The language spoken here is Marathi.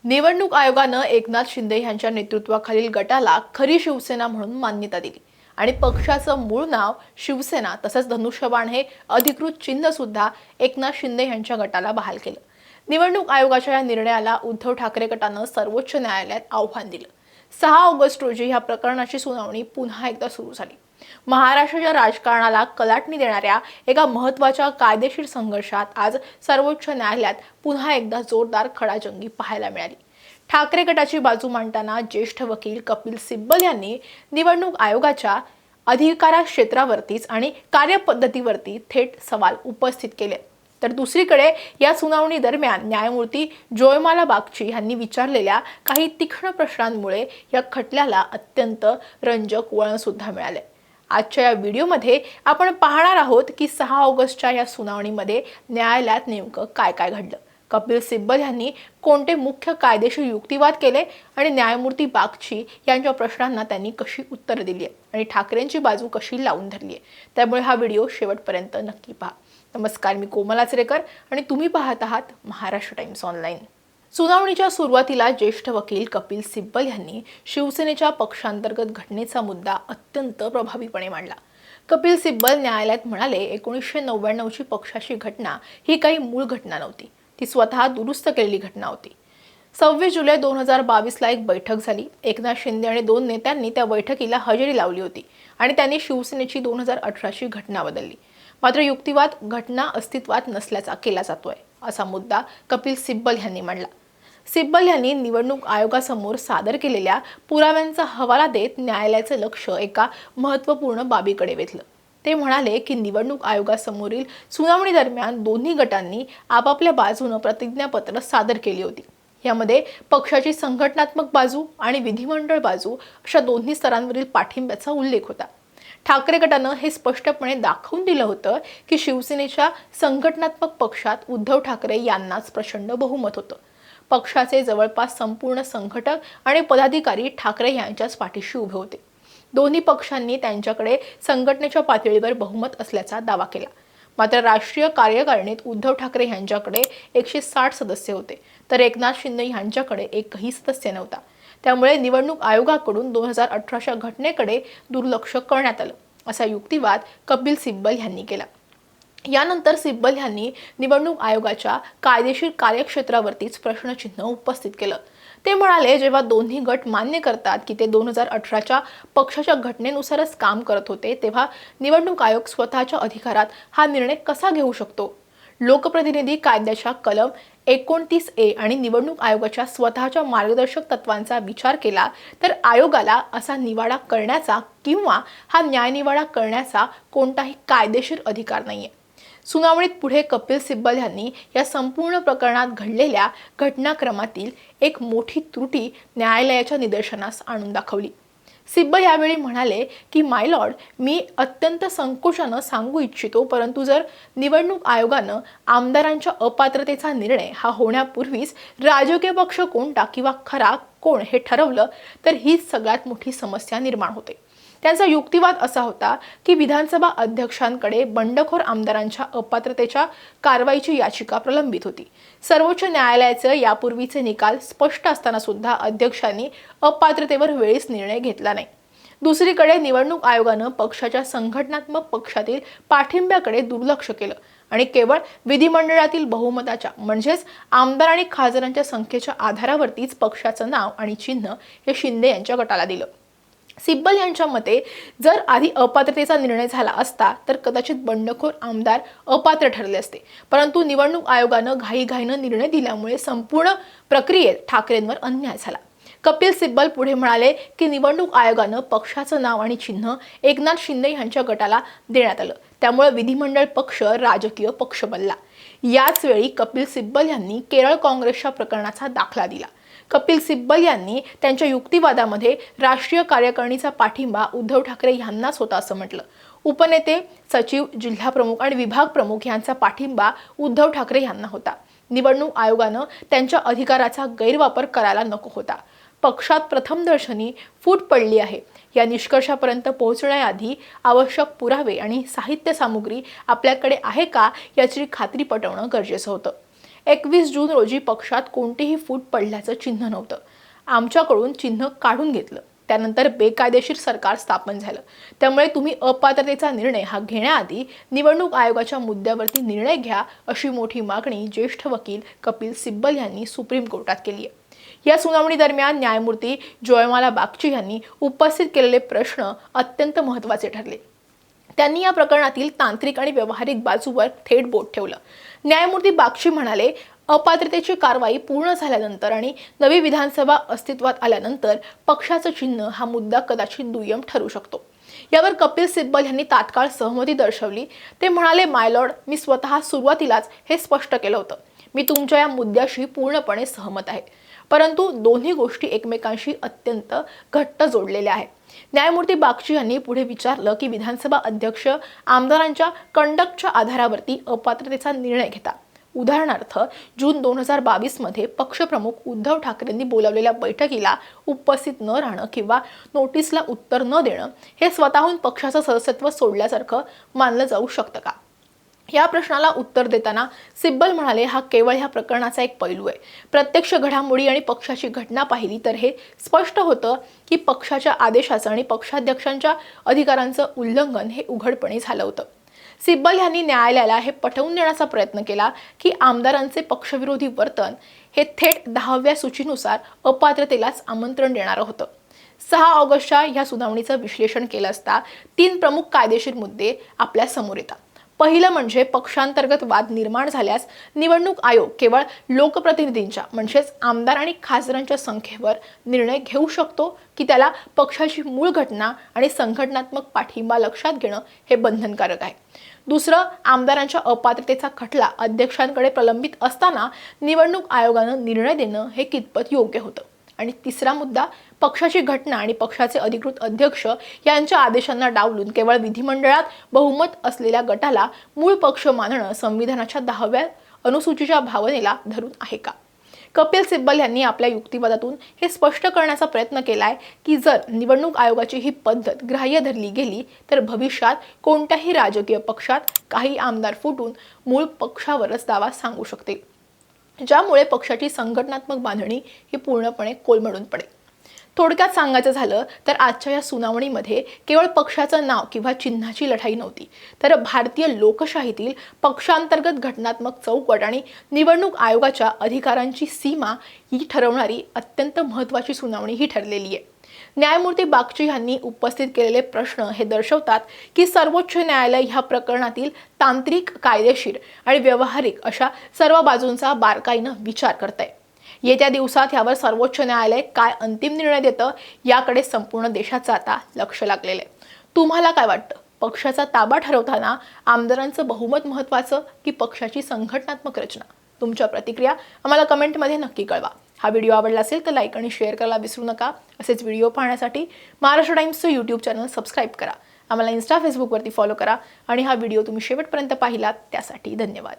निवडणूक आयोगानं एकनाथ शिंदे यांच्या नेतृत्वाखालील गटाला खरी शिवसेना म्हणून मान्यता दिली आणि पक्षाचं मूळ नाव शिवसेना तसंच धनुष्यबाण हे अधिकृत चिन्ह सुद्धा एकनाथ शिंदे यांच्या गटाला बहाल केलं। निवडणूक आयोगाच्या या निर्णयाला उद्धव ठाकरे गटानं सर्वोच्च न्यायालयात आव्हान दिलं। 6 ऑगस्ट रोजी या प्रकरणाची सुनावणी पुन्हा एकदा सुरू झाली। महाराष्ट्राच्या राजकारणाला कलाटणी देणाऱ्या एका महत्त्वाच्या कायदेशीर संघर्षात आज सर्वोच्च न्यायालयात पुन्हा एकदा जोरदार खडाजंगी पाहायला मिळाली। ठाकरे गटाची बाजू मांडताना ज्येष्ठ वकील कपिल सिब्बल यांनी निवडणूक आयोगाच्या अधिकार क्षेत्रावरतीच आणि कार्यपद्धतीवरती थेट सवाल उपस्थित केले। तर दुसरीकडे या सुनावणी दरम्यान न्यायमूर्ती जोयमाला बागची यांनी विचारलेल्या काही तीक्ष्ण प्रश्नांमुळे या खटल्याला अत्यंत रंजक वळण सुद्धा मिळाले। आजच्या या व्हिडिओमध्ये आपण पाहणार आहोत की 6 ऑगस्टच्या या सुनावणीमध्ये न्यायालयात नेमकं काय काय घडलं, कपिल सिब्बल यांनी कोणते मुख्य कायदेशीर युक्तिवाद केले आणि न्यायमूर्ती बागची यांच्या प्रश्नांना त्यांनी कशी उत्तरं दिली आणि ठाकरेंची बाजू कशी लावून धरली आहे। त्यामुळे हा व्हिडिओ शेवटपर्यंत नक्की पहा। नमस्कार, मी कोमल आचरेकर आणि तुम्ही पाहत आहात महाराष्ट्र टाइम्स ऑनलाईन। सुनावणीच्या सुरुवातीला ज्येष्ठ वकील कपिल सिब्बल यांनी शिवसेनेच्या पक्षांतर्गत घटनेचा मुद्दा अत्यंत प्रभावीपणे मांडला। कपिल सिब्बल न्यायालयात म्हणाले, 1999 ची पक्षाची घटना ही काही मूळ घटना नव्हती, ती स्वतः दुरुस्त केलेली घटना होती। 26 जुलै 2022 ला एक बैठक झाली। एकनाथ शिंदे आणि 2 नेत्यांनी त्या बैठकीला हजेरी लावली होती आणि त्यांनी शिवसेनेची 2018 ची घटना बदलली। मात्र युक्तिवाद घटना अस्तित्वात नसल्याचा केला जातोय असा मुद्दा कपिल सिब्बल यांनी मांडला। सिब्बल यांनी निवडणूक आयोगासमोर सादर केलेल्या पुराव्यांचा हवाला देत न्यायालयाचे लक्ष एका महत्त्वपूर्ण बाबीकडे वेधलं। ते म्हणाले की निवडणूक आयोगासमोरील सुनावणी दरम्यान दोन्ही गटांनी आपापल्या बाजूने प्रतिज्ञापत्र सादर केली होती। यामध्ये पक्षाची संघटनात्मक बाजू आणि विधिमंडळ बाजू अशा दोन्ही स्तरांवरील पाठिंब्याचा उल्लेख होता। ठाकरे गटानं हे स्पष्टपणे दाखवून दिलं होतं की शिवसेनेच्या संघटनात्मक पक्षात उद्धव ठाकरे यांनाच प्रचंड बहुमत होतं। पक्षाचे जवळपास संपूर्ण संघटक आणि पदाधिकारी ठाकरे यांच्याच पाठीशी उभे होते। दोन्ही पक्षांनी त्यांच्याकडे संघटनेच्या पातळीवर बहुमत असल्याचा दावा केला। मात्र राष्ट्रीय कार्यकारिणीत उद्धव ठाकरे यांच्याकडे 160 सदस्य होते, तर एकनाथ शिंदे यांच्याकडे एकही सदस्य नव्हता। त्यामुळे निवडणूक आयोगाकडून 2018च्या घटनेकडे दुर्लक्ष करण्यात आलं असा युक्तिवाद कपिल सिब्बल यांनी केला। यानंतर सिब्बल यांनी निवडणूक आयोगाच्या कायदेशीर कार्यक्षेत्रावरतीच प्रश्नचिन्ह उपस्थित केलं। ते म्हणाले, जेव्हा दोन्ही गट मान्य करतात की ते 2018च्या पक्षाच्या घटनेनुसारच काम करत होते, तेव्हा निवडणूक आयोग स्वतःच्या अधिकारात हा निर्णय कसा घेऊ शकतो? लोकप्रतिनिधी कायद्याच्या कलम 29A आणि निवडणूक आयोगाच्या स्वतःच्या मार्गदर्शक तत्वांचा विचार केला तर आयोगाला असा निवाडा करण्याचा किंवा हा न्यायनिवाडा करण्याचा कोणताही कायदेशीर अधिकार नाहीये। सुनावणीत पुढे कपिल सिब्बल यांनी या संपूर्ण प्रकरणात घडलेल्या घटनाक्रमातील एक मोठी त्रुटी न्यायालयाच्या निदर्शनास आणून दाखवली। सिब्बल यावेळी म्हणाले की माय लॉर्ड, मी अत्यंत संकोचानं सांगू इच्छितो, परंतु जर निवडणूक आयोगानं आमदारांच्या अपात्रतेचा निर्णय हा होण्यापूर्वीच राजकीय पक्ष कोणता किंवा खरा कोण हे ठरवलं तर हीच सगळ्यात मोठी समस्या निर्माण होते। त्यांचा युक्तिवाद असा होता की विधानसभा अध्यक्षांकडे बंडखोर आमदारांच्या अपात्रतेच्या कारवाईची याचिका प्रलंबित होती। सर्वोच्च न्यायालयाचे यापूर्वीचे निकाल स्पष्ट असताना सुद्धा अध्यक्षांनी अपात्रतेवर वेळीच निर्णय घेतला नाही। दुसरीकडे निवडणूक आयोगानं पक्षाच्या संघटनात्मक पक्षातील पाठिंब्याकडे दुर्लक्ष केलं आणि केवळ विधिमंडळातील बहुमताच्या म्हणजेच आमदार आणि खासदारांच्या संख्येच्या आधारावरतीच पक्षाचं नाव आणि चिन्ह हे शिंदे यांच्या गटाला दिलं। सिब्बल यांच्या मते जर आधी अपात्रतेचा निर्णय झाला असता तर कदाचित बंडखोर आमदार अपात्र ठरले असते, परंतु निवडणूक आयोगानं घाईघाईनं निर्णय दिल्यामुळे संपूर्ण प्रक्रियेत ठाकरेंवर अन्याय झाला। कपिल सिब्बल पुढे म्हणाले की निवडणूक आयोगानं पक्षाचं नाव आणि चिन्ह एकनाथ शिंदे यांच्या गटाला देण्यात आलं, त्यामुळे विधिमंडळ पक्ष राजकीय पक्ष बनला। याच वेळी कपिल सिब्बल यांनी केरळ काँग्रेसच्या प्रकरणाचा दाखला दिला। कपिल सिब्बल यांनी त्यांच्या युक्तिवादामध्ये राष्ट्रीय कार्यकारिणीचा पाठिंबा उद्धव ठाकरे यांनाच होता असं म्हटलं। उपनेते, सचिव, जिल्हा प्रमुख आणि विभाग प्रमुख यांचा पाठिंबा उद्धव ठाकरे यांना होता। निवडणूक आयोगानं त्यांच्या अधिकाराचा गैरवापर करायला नको होता। पक्षात प्रथमदर्शनी फूट पडली आहे या निष्कर्षापर्यंत पोहोचण्याआधी आवश्यक पुरावे आणि साहित्य सामुग्री आपल्याकडे आहे का याची खात्री पटवणं गरजेचं होतं। 21 जून रोजी पक्षात कोणतेही फूट पडल्याचं चिन्ह नव्हतं. आमच्याकडून चिन्ह काढून घेतलं. त्यानंतर बेकायदेशीर सरकार स्थापन झालं. त्यामुळे तुम्ही अपात्रतेचा निर्णय हा घेण्याआधी निवडणूक आयोगाच्या मुद्द्यावरती निर्णय घ्या, अशी मोठी मागणी ज्येष्ठ वकील कपिल सिब्बल यांनी सुप्रीम कोर्टात केली आहे. या सुनावणी दरम्यान न्यायमूर्ती जयमाला बागची यांनी उपस्थित केलेले प्रश्न अत्यंत महत्त्वाचे ठरले. त्यांनी या प्रकरणातील तांत्रिक आणि व्यावहारिक बाजूवर थेट बोट ठेवलं. न्यायमूर्ती बागची म्हणाले, अपात्रतेची कारवाई पूर्ण झाल्यानंतर आणि नवी विधानसभा अस्तित्वात आल्यानंतर पक्षाचं चिन्ह हा मुद्दा कदाचित दुय्यम ठरू शकतो. यावर कपिल सिब्बल यांनी तात्काळ सहमती दर्शवली. ते म्हणाले, माय लॉर्ड, मी स्वतः सुरुवातीलाच हे स्पष्ट केलं होतं. मी तुमच्या या मुद्द्याशी पूर्णपणे सहमत आहे, परंतु दोन्ही गोष्टी एकमेकांशी अत्यंत घट्ट जोडलेल्या आहेत. न्यायमूर्ती बागची यांनी पुढे विचारलं की विधानसभा अध्यक्ष आमदारांच्या कंडक्टच्या आधारावरती अपात्रतेचा निर्णय घेतात. उदाहरणार्थ, जून 2022 मध्ये पक्षप्रमुख उद्धव ठाकरेंनी बोलावलेल्या बैठकीला उपस्थित न राहणं किंवा नोटीसला उत्तर न देणं हे स्वतःहून पक्षाचं सदस्यत्व सोडल्यासारखं मानलं जाऊ शकतं का? या प्रश्नाला उत्तर देताना सिब्बल म्हणाले, हा केवळ ह्या प्रकरणाचा एक पैलू आहे. प्रत्यक्ष घडामोडी आणि पक्षाची घटना पाहिली तर हे स्पष्ट होतं की पक्षाच्या आदेशाचं आणि पक्षाध्यक्षांच्या अधिकारांचं उल्लंघन हे उघडपणे झालं होतं. सिब्बल यांनी न्यायालयाला हे पटवून देण्याचा प्रयत्न केला की आमदारांचे पक्षविरोधी वर्तन हे थेट 10व्या सूचीनुसार अपात्रतेलाच आमंत्रण देणारं होतं. 6 ऑगस्टच्या ह्या सुनावणीचं विश्लेषण केलं असता 3 प्रमुख कायदेशीर मुद्दे आपल्या समोर येतात. पहिलं म्हणजे पक्षांतर्गत वाद निर्माण झाल्यास निवडणूक आयोग केवळ लोकप्रतिनिधींच्या म्हणजेच आमदार आणि खासदारांच्या संख्येवर निर्णय घेऊ शकतो की त्याला पक्षाची मूळ घटना आणि संघटनात्मक पाठिंबा लक्षात घेणं हे बंधनकारक आहे. दुसरं, आमदारांच्या अपात्रतेचा खटला अध्यक्षांकडे प्रलंबित असताना निवडणूक आयोगानं निर्णय देणं हे कितपत योग्य होतं. आणि तिसरा मुद्दा, पक्षाची घटना आणि पक्षाचे अधिकृत अध्यक्ष यांच्या आदेशांना डावलून केवळ विधिमंडळात बहुमत असलेल्या गटाला मूळ पक्ष मानणं संविधानाच्या 10व्या अनुसूचीच्या भावनेला धरून आहे का? कपिल सिब्बल यांनी आपल्या युक्तिवादातून हे स्पष्ट करण्याचा प्रयत्न केलाय की जर निवडणूक आयोगाची ही पद्धत ग्राह्य धरली गेली तर भविष्यात कोणत्याही राजकीय पक्षात काही आमदार फुटून मूळ पक्षावरच दावा सांगू शकतील, ज्यामुळे पक्षाची संघटनात्मक बांधणी ही पूर्णपणे कोलमडून पडेल. थोडक्यात सांगायचं झालं तर आजच्या या सुनावणीमध्ये केवळ पक्षाचं नाव किंवा चिन्हाची लढाई नव्हती, तर भारतीय लोकशाहीतील पक्षांतर्गत घटनात्मक चौकट आणि निवडणूक आयोगाच्या अधिकारांची सीमा ही ठरवणारी अत्यंत महत्त्वाची सुनावणी ही ठरलेली आहे. न्यायमूर्ती बागची यांनी उपस्थित केलेले प्रश्न हे दर्शवतात की सर्वोच्च न्यायालय ह्या प्रकरणातील तांत्रिक, कायदेशीर आणि व्यावहारिक अशा सर्व बाजूंचा बारकाईनं विचार करतंय. येत्या दिवसात यावर सर्वोच्च न्यायालय काय अंतिम निर्णय देतं याकडे संपूर्ण देशाचं आता लक्ष लागलेलं आहे. तुम्हाला काय वाटतं? पक्षाचा ताबा ठरवताना आमदारांचं बहुमत महत्त्वाचं की पक्षाची संघटनात्मक रचना? तुमच्या प्रतिक्रिया आम्हाला कमेंटमध्ये नक्की कळवा. हा व्हिडिओ आवडला असेल तर लाईक आणि शेअर करायला विसरू नका. असेच व्हिडिओ पाहण्यासाठी महाराष्ट्र टाइम्सचं यूट्यूब चॅनल सबस्क्राईब करा. आम्हाला इन्स्टा, फेसबुकवरती फॉलो करा आणि हा व्हिडिओ तुम्ही शेवटपर्यंत पाहिलात त्यासाठी धन्यवाद.